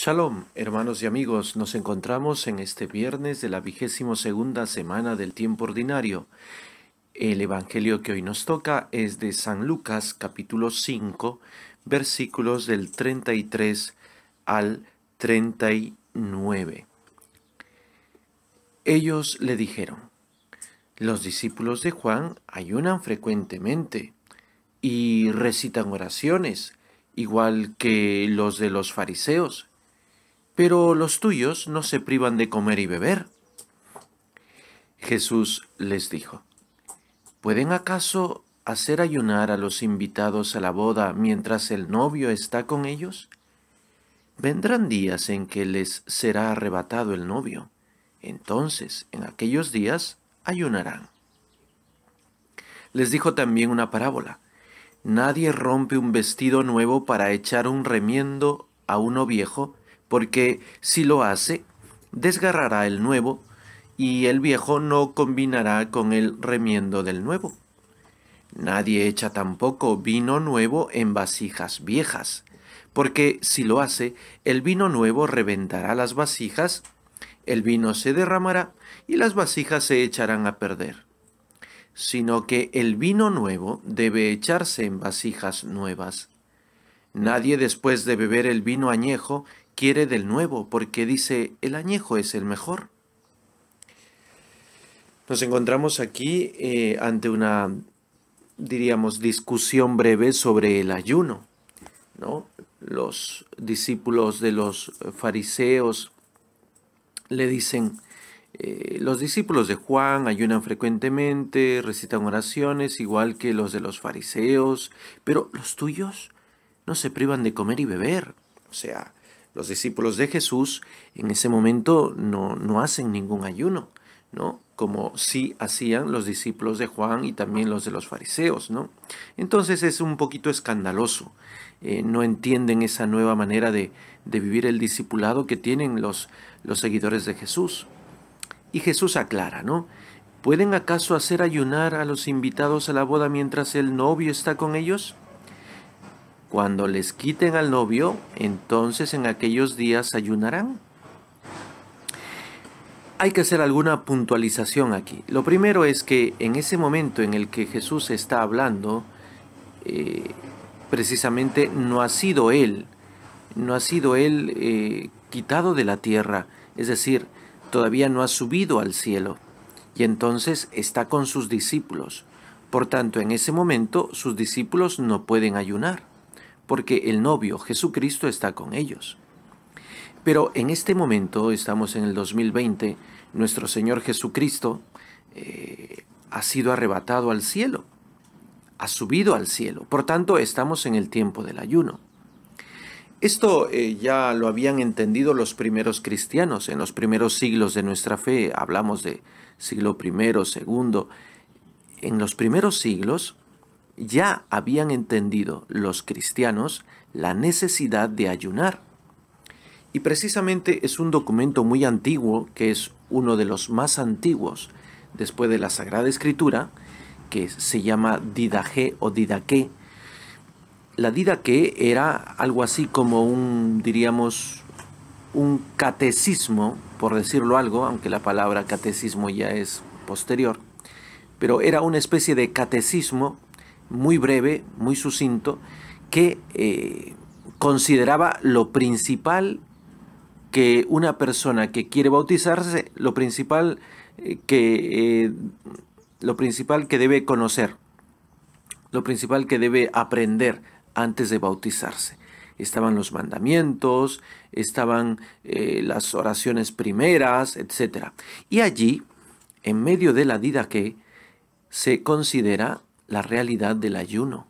Shalom, hermanos y amigos, nos encontramos en este viernes de la 22ª semana del tiempo ordinario. El evangelio que hoy nos toca es de San Lucas, capítulo 5, versículos del 33 al 39. Ellos le dijeron: los discípulos de Juan ayunan frecuentemente y recitan oraciones, igual que los de los fariseos. Pero los tuyos no se privan de comer y beber. Jesús les dijo: ¿pueden acaso hacer ayunar a los invitados a la boda mientras el novio está con ellos? Vendrán días en que les será arrebatado el novio. Entonces, en aquellos días, ayunarán. Les dijo también una parábola: nadie rompe un vestido nuevo para echar un remiendo a uno viejo, porque si lo hace, desgarrará el nuevo, y el viejo no combinará con el remiendo del nuevo. Nadie echa tampoco vino nuevo en vasijas viejas, porque si lo hace, el vino nuevo reventará las vasijas, el vino se derramará, y las vasijas se echarán a perder. Sino que el vino nuevo debe echarse en vasijas nuevas. Nadie, después de beber el vino añejo, quiere del nuevo, porque dice: el añejo es el mejor. Nos encontramos aquí ante una, diríamos, discusión breve sobre el ayuno, ¿no? Los discípulos de los fariseos le dicen: los discípulos de Juan ayunan frecuentemente, recitan oraciones, igual que los de los fariseos, pero los tuyos no se privan de comer y beber. O sea, los discípulos de Jesús en ese momento no hacen ningún ayuno, ¿no? Como sí hacían los discípulos de Juan y también los de los fariseos, ¿no? Entonces es un poquito escandaloso. No entienden esa nueva manera de vivir el discipulado que tienen los seguidores de Jesús. Y Jesús aclara, ¿no? ¿Pueden acaso hacer ayunar a los invitados a la boda mientras el novio está con ellos? Cuando les quiten al novio, entonces en aquellos días ayunarán. Hay que hacer alguna puntualización aquí. Lo primero es que en ese momento en el que Jesús está hablando, precisamente no ha sido Él quitado de la tierra, es decir, todavía no ha subido al cielo, y entonces está con sus discípulos. Por tanto, en ese momento sus discípulos no pueden ayunar, porque el novio Jesucristo está con ellos. Pero en este momento, estamos en el 2020, nuestro Señor Jesucristo ha sido arrebatado al cielo, ha subido al cielo. Por tanto, estamos en el tiempo del ayuno. Esto ya lo habían entendido los primeros cristianos. En los primeros siglos de nuestra fe, hablamos de siglo I, segundo. En los primeros siglos ya habían entendido los cristianos la necesidad de ayunar. Y precisamente es un documento muy antiguo, que es uno de los más antiguos después de la Sagrada Escritura, que se llama Didaqué o Didaqué. La Didaqué era algo así como un catecismo, por decirlo algo, aunque la palabra catecismo ya es posterior, pero era una especie de catecismo muy breve, muy sucinto, que consideraba lo principal que una persona que quiere bautizarse, lo principal que debe conocer, lo principal que debe aprender antes de bautizarse. Estaban los mandamientos, estaban las oraciones primeras, etc. Y allí, en medio de la Didaqué, se considera la realidad del ayuno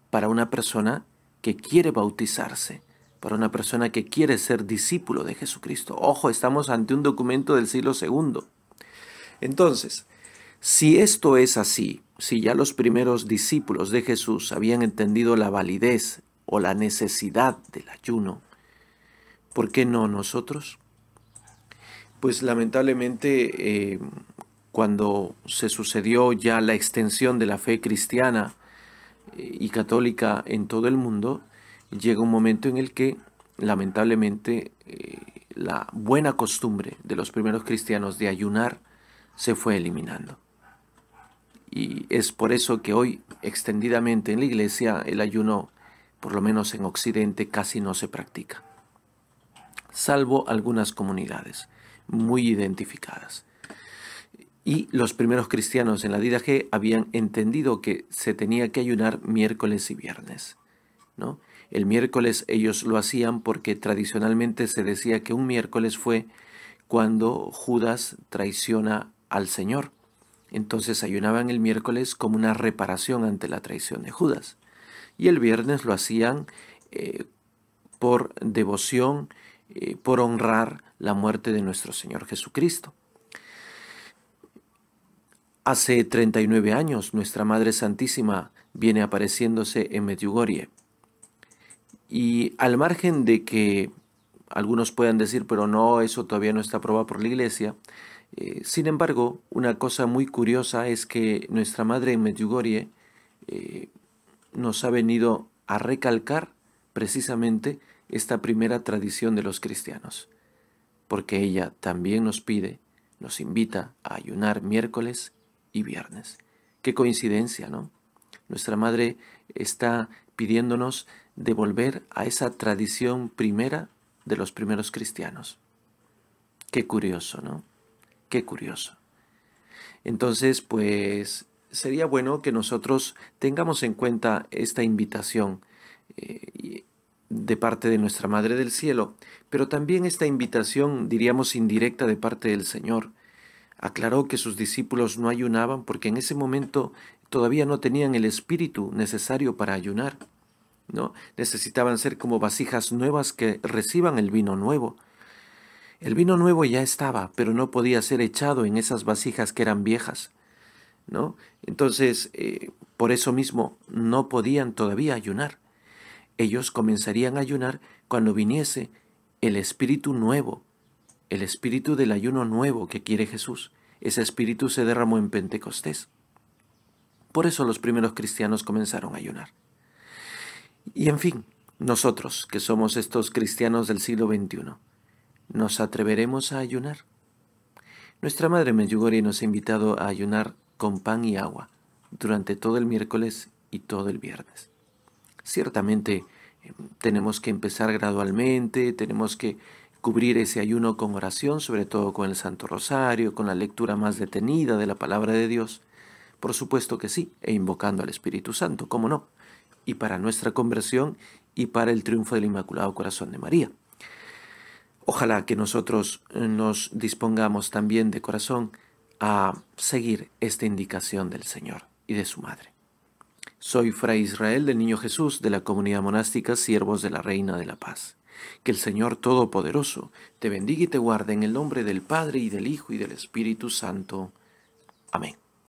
para una persona que quiere bautizarse, para una persona que quiere ser discípulo de Jesucristo. Ojo, estamos ante un documento del siglo II. Entonces, si esto es así, si ya los primeros discípulos de Jesús habían entendido la validez o la necesidad del ayuno, ¿por qué no nosotros? Pues lamentablemente, cuando se sucedió ya la extensión de la fe cristiana y católica en todo el mundo, llega un momento en el que lamentablemente la buena costumbre de los primeros cristianos de ayunar se fue eliminando. Y es por eso que hoy extendidamente en la iglesia el ayuno, por lo menos en Occidente, casi no se practica, salvo algunas comunidades muy identificadas. Y los primeros cristianos en la Didache habían entendido que se tenía que ayunar miércoles y viernes, ¿no? El miércoles ellos lo hacían porque tradicionalmente se decía que un miércoles fue cuando Judas traiciona al Señor. Entonces ayunaban el miércoles como una reparación ante la traición de Judas. Y el viernes lo hacían por devoción, por honrar la muerte de nuestro Señor Jesucristo. Hace 39 años nuestra Madre Santísima viene apareciéndose en Medjugorje. Y al margen de que algunos puedan decir, pero no, eso todavía no está aprobado por la Iglesia, sin embargo, una cosa muy curiosa es que nuestra Madre en Medjugorje nos ha venido a recalcar precisamente esta primera tradición de los cristianos, porque ella también nos pide, nos invita a ayunar miércoles y viernes. Qué coincidencia, ¿no? Nuestra Madre está pidiéndonos de volver a esa tradición primera de los primeros cristianos. Qué curioso, ¿no? Qué curioso. Entonces, pues sería bueno que nosotros tengamos en cuenta esta invitación de parte de nuestra Madre del Cielo, pero también esta invitación, diríamos, indirecta de parte del Señor. Aclaró que sus discípulos no ayunaban porque en ese momento todavía no tenían el espíritu necesario para ayunar, ¿no? Necesitaban ser como vasijas nuevas que reciban el vino nuevo. El vino nuevo ya estaba, pero no podía ser echado en esas vasijas que eran viejas, ¿no? Entonces, por eso mismo no podían todavía ayunar. Ellos comenzarían a ayunar cuando viniese el espíritu nuevo, el espíritu del ayuno nuevo que quiere Jesús. Ese espíritu se derramó en Pentecostés. Por eso los primeros cristianos comenzaron a ayunar. Y en fin, nosotros, que somos estos cristianos del siglo XXI, ¿nos atreveremos a ayunar? Nuestra Madre Medjugorje nos ha invitado a ayunar con pan y agua durante todo el miércoles y todo el viernes. Ciertamente tenemos que empezar gradualmente, tenemos que cubrir ese ayuno con oración, sobre todo con el Santo Rosario, con la lectura más detenida de la Palabra de Dios. Por supuesto que sí, e invocando al Espíritu Santo, ¿cómo no? Y para nuestra conversión y para el triunfo del Inmaculado Corazón de María. Ojalá que nosotros nos dispongamos también de corazón a seguir esta indicación del Señor y de su Madre. Soy Fray Israel del Niño Jesús de la Comunidad Monástica Siervos de la Reina de la Paz. Que el Señor Todopoderoso te bendiga y te guarde en el nombre del Padre y del Hijo y del Espíritu Santo. Amén.